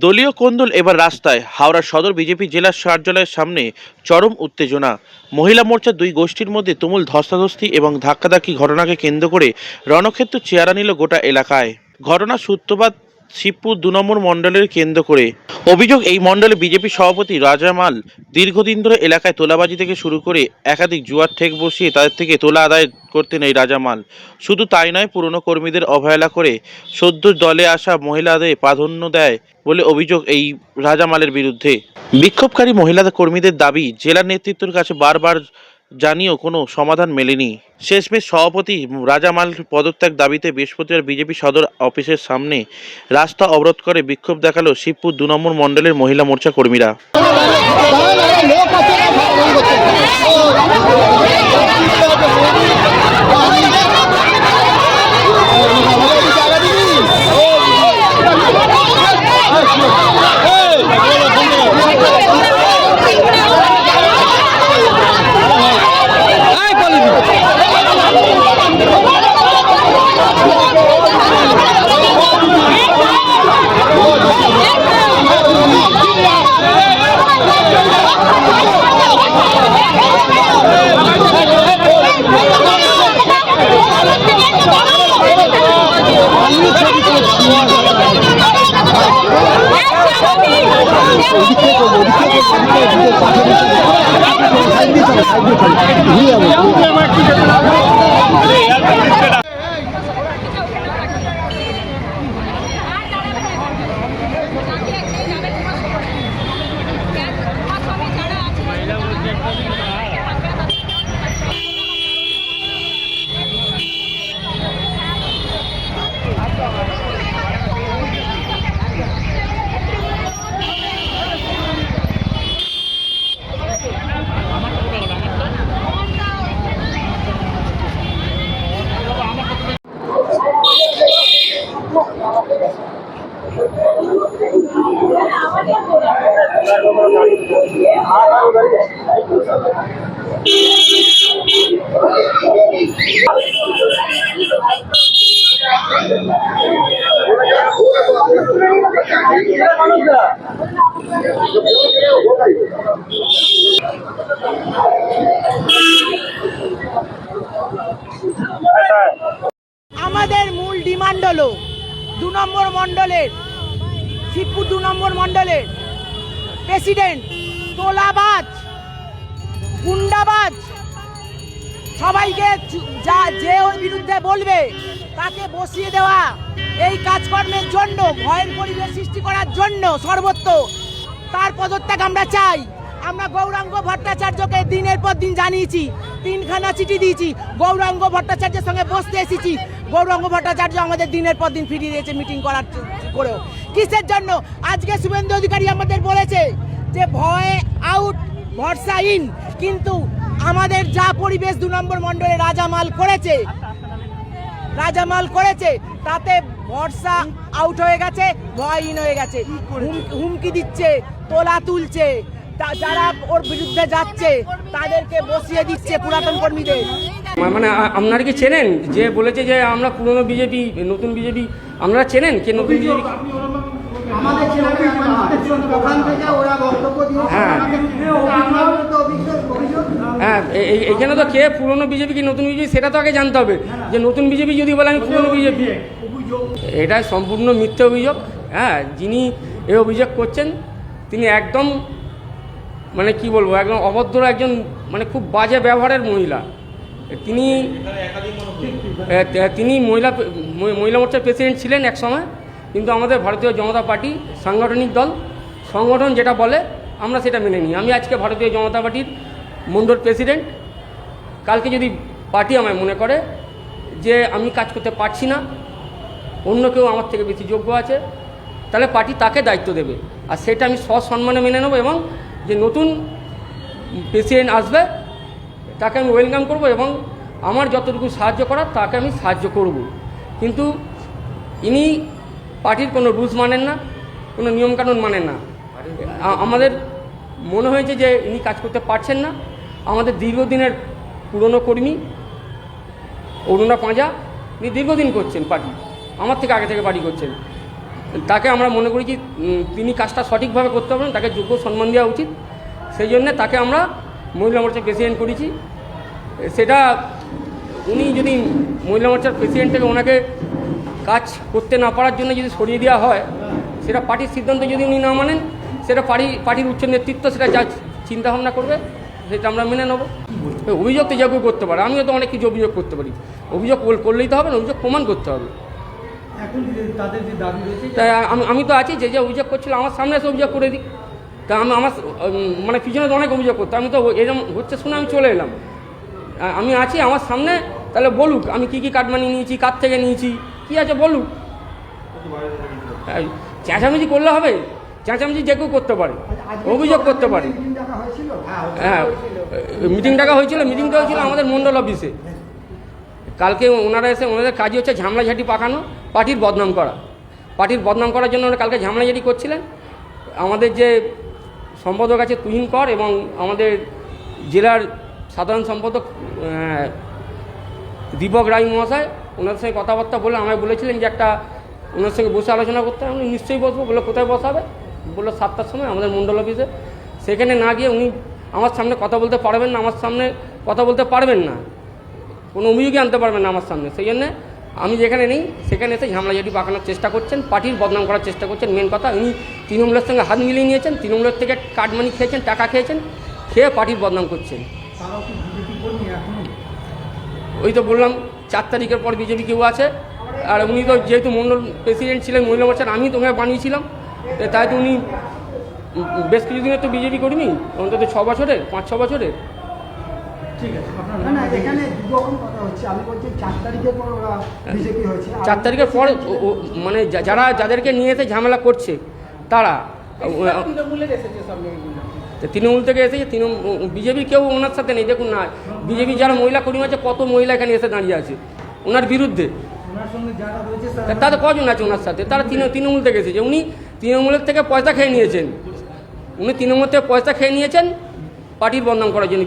দলীয় কোন্দল এবার রাস্তায়। হাওড়া সদর বিজেপি জেলা কার্যালয়ের সামনে চরম উত্তেজনা। মহিলা মোর্চার দুই গোষ্ঠীর মধ্যে তুমুল ধস্তাধস্তি এবং ধাক্কাধাক্কি ঘটনাকে কেন্দ্র করে রণক্ষেত্র চেহারা নিল গোটা এলাকায়। ঘটনার সূত্রপাত শিবপুর 2 নম্বর মণ্ডলের কেন্দ্র করে। অভিযোগ, এই মণ্ডলে বিজেপি সভাপতি রাজা মাল দীর্ঘদিন ধরে এলাকায় তোলাবাজি থেকে শুরু করে একাধিক জুয়ার ঠেক বসিয়ে তাদের থেকে তোলা আদায় করতেন এই রাজা মাল। শুধু তাই নয়, পুরনো কর্মীদের অবহেলা করে সদ্য দলে আসা মহিলাদের প্রাধান্য দেয় বলে অভিযোগ এই রাজা মালের বিরুদ্ধে। বিক্ষোভকারী মহিলা কর্মীদের দাবি, জেলা নেতৃত্বের কাছে বারবার জানিয়েও কোনো সমাধান মেলেনি। শেষমেশ সভাপতি রাজা মাল পদত্যাগ দাবিতে বৃহস্পতিবার বিজেপি সদর অফিসের সামনে রাস্তা অবরোধ করে বিক্ষোভ দেখালো শিবপুর 2 নম্বর মণ্ডলের মহিলা মোর্চা কর্মীরা। আমাদের মূল ডিমান্ড হলো 2 নম্বর মণ্ডলের শিবপুর 2 নম্বর মণ্ডলের প্রেসিডেন্ট তোলাবাজ, গুন্ডাবাজ, সবাইকে যে ওর বিরুদ্ধে বলবে তাকে বসিয়ে দেওয়া, এই কাজকর্মের জন্য ভয়ের পরিবেশ সৃষ্টি করার জন্য সর্বত্র তার পদত্যাগ আমরা চাই। আমরা গৌরাঙ্গ ভট্টাচার্যকে দিনের পর দিন জানিয়েছি, 3খানা চিঠি দিয়েছি, গৌরাঙ্গ ভট্টাচার্যের সঙ্গে বসতে এসেছি। গৌরাঙ্গ ভট্টাচার্য আমাদের দিনের পর দিন ফিরিয়ে দিয়েছে মিটিং করার করেও। কিসের জন্য? আজকে শুভেন্দু অধিকারী আমাদের বলেছে যে ভয় আউট, ভরসা ইন, কিন্তু আমাদের যা পরিবেশ 2 নম্বর মণ্ডলে রাজামাল করেছে তাতে ভরসা আউট হয়ে গেছে, ভয় ইন হয়ে গেছে। হুমকি দিচ্ছে, তোলা তুলছে, যারা ওর বিরুদ্ধে যাচ্ছে তাদেরকে বসিয়ে দিচ্ছে পুরাতন কর্মীদের। মানে আপনারা কি চেনেন যে বলেছে যে আমরা পুরনো বিজেপি নতুন বিজেপি, আপনারা চেনেন কে নতুন বিজেপি? হ্যাঁ, এইখানে তো কে পুরনো বিজেপি কি নতুন বিজেপি সেটা তো আগে জানতে হবে। যে নতুন বিজেপি যদি বলে আমি পুরনো বিজেপি, এটা সম্পূর্ণ মিথ্যে অভিযোগ। হ্যাঁ, যিনি এই অভিযোগ করছেন তিনি একদম মানে কি বলবো, একদম অভদ্র একজন, মানে খুব বাজে ব্যবহারের মহিলা। তিনি মহিলা মোর্চার প্রেসিডেন্ট ছিলেন এক সময়, কিন্তু আমাদের ভারতীয় জনতা পার্টি সাংগঠনিক দল, সংগঠন যেটা বলে আমরা সেটা মেনে নিই। আমি আজকে ভারতীয় জনতা পার্টির মণ্ডল প্রেসিডেন্ট। কালকে যদি পার্টি আমায় মনে করে যে আমি কাজ করতে পারছি না, অন্য কেউ আমার থেকে বেশি যোগ্য আছে, তাহলে পার্টি তাকে দায়িত্ব দেবে, আর সেটা আমি সসম্মানে মেনে নেব। এবং যে নতুন প্রেসিডেন্ট আসবে তাকে আমি ওয়েলকাম করব এবং আমার যতটুকু সাহায্য করার তাকে আমি সাহায্য করব। কিন্তু ইনি পার্টির কোনো রুলস মানেন না, কোনো নিয়মকানুন মানেন না। আমাদের মনে হয়েছে যে ইনি কাজ করতে পারছেন না। আমাদের দীর্ঘদিনের পুরনো কর্মী অরুণা পাঁজা, ইনি দীর্ঘদিন করছেন পার্টি, আমার থেকে আগে থেকে পার্টি করছেন। তাকে আমরা মনে করি যে তিনি কাজটা সঠিকভাবে করতে পারবেন, তাকে যোগ্য সম্মান দেওয়া উচিত। সেই জন্যে তাকে আমরা মহিলা মোর্চার প্রেসিডেন্ট করেছি। সেটা উনি যদি মহিলা মোর্চার প্রেসিডেন্ট থেকে ওনাকে কাজ করতে না পারার জন্য যদি সরিয়ে দেওয়া হয়, সেটা পার্টির সিদ্ধান্ত যদি উনি না মানেন, সেটা পার্টির উচ্চ নেতৃত্ব সেটা যা চিন্তাভাবনা করবে সেটা আমরা মেনে নেব। অভিযোগ তো যে কেউ করতে পারে, আমিও তো অনেক কিছু অভিযোগ করতে পারি। অভিযোগ করলেই তো হবে না, অভিযোগ প্রমাণ করতে হবে। এখন তাদের যে দাবি রয়েছে, তাই আমি তো আছি, যে অভিযোগ করছিল আমার সামনে এসে অভিযোগ করে দিই। তা আমার মানে পিছনে তো অনেক অভিযোগ করতো, আমি তো এরকম হচ্ছে শুনে আমি চলে এলাম। আমি আছি আমার সামনে, তাহলে বলুক আমি কী কী কাটমানি নিয়েছি, কার থেকে নিয়েছি, কী আছে বলুক। চেঁচামেচি করলে হবে? চেঁচামেচি যে কেউ করতে পারে, অভিযোগ করতে পারে। হ্যাঁ, মিটিং ডাকা হয়েছিল, মিটিংটা হয়েছিল আমাদের মণ্ডল অফিসে। কালকে ওনারা এসে ওনাদের কাজই হচ্ছে ঝামলাঝাটি পাকানো, পার্টির বদনাম করা। পার্টির বদনাম করার জন্য ওরা কালকে ঝামলাঝাটি করছিলেন। আমাদের যে সম্পাদক আছে তুহিন কর এবং আমাদের জেলার সাধারণ সম্পাদক দীপক রায় মহাশয়, ওনাদের সঙ্গে কথাবার্তা বলে আমায় বলেছিলেন যে একটা ওনার সঙ্গে বসে আলোচনা করতে। আমি নিশ্চয়ই বসবো। বলে কোথায় বসাবে? বললো 7টার সময় আমাদের মণ্ডল অফিসে। সেখানে না গিয়ে উনি আমার সামনে কথা বলতে পারবেন না, আমার সামনে কথা বলতে পারবেন না, কোনো অভিযোগই আনতে পারবেন না আমার সামনে। সেই জন্যে আমি যেখানে নেই সেখানে এসে ঝামলাঝাটি পাকানোর চেষ্টা করছেন, পার্টির বদনাম করার চেষ্টা করছেন। মেন কথা, উনি তৃণমূলের সঙ্গে হাত মিলিয়ে নিয়েছেন, তৃণমূলের থেকে কাটমানি খেয়েছেন, টাকা খেয়েছেন, খেয়ে পার্টির বদনাম করছেন। তারাও কি বিজেপি কর্মী এখনো? ওই তো বললাম 4 তারিখের পর বিজেপি কেউ আছে। আর উনি তো যেহেতু মণ্ডল প্রেসিডেন্ট ছিলেন মহিলা মোর্চার, আমি তো ওখানে বানিয়েছিলাম, তাই তো উনি বেশ কিছুদিনের তো বিজেপি কর্মী, অন্তত 6 বছরের, 5-6 বছরের। ঠিক আছে, না এখানে দুরকম কথা হচ্ছে। আমি বলছি 4 তারিখের পর ওরা বিজেপি হয়েছে। 4 তারিখের পর মানে যাদেরকে নিয়ে এসে ঝামেলা করছে তারা তৃণমূল থেকে এসেছে। বিজেপি কেউ ওনার সাথে নেই। দেখুন না, বিজেপি যারা মহিলা কর্মী আছে, কত মহিলা এখানে এসে দাঁড়িয়ে আছে ওনার বিরুদ্ধে। ওনার সঙ্গে যারা রয়েছে তাদের কজন আছে ওনার সাথে? তারা তৃণমূল থেকে এসেছে। উনি তৃণমূলের থেকে পয়সা খেয়ে নিয়েছেন, উনি তৃণমূল থেকে পয়সা খেয়ে নিয়েছেন পার্টির বদনাম করার জন্য।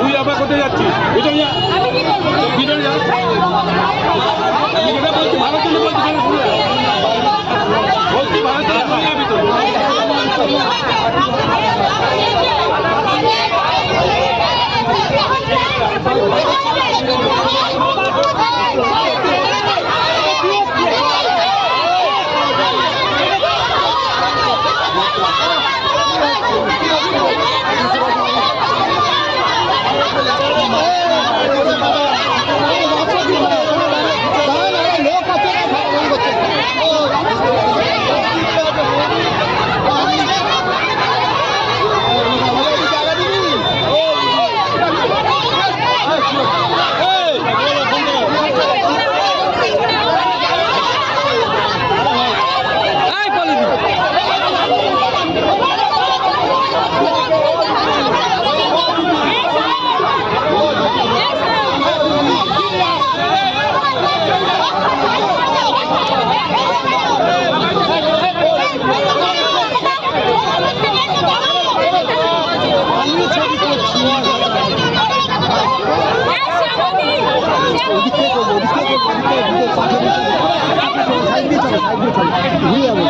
তুই আবার কোথায় যাচ্ছিস? আমি কি করবো? ভিতরে যা। আমি যেটা বলছি ভালো জন্য বলছি, বলছি ভালো জন্য বললে ভিতরে। ঘুরে যাবো।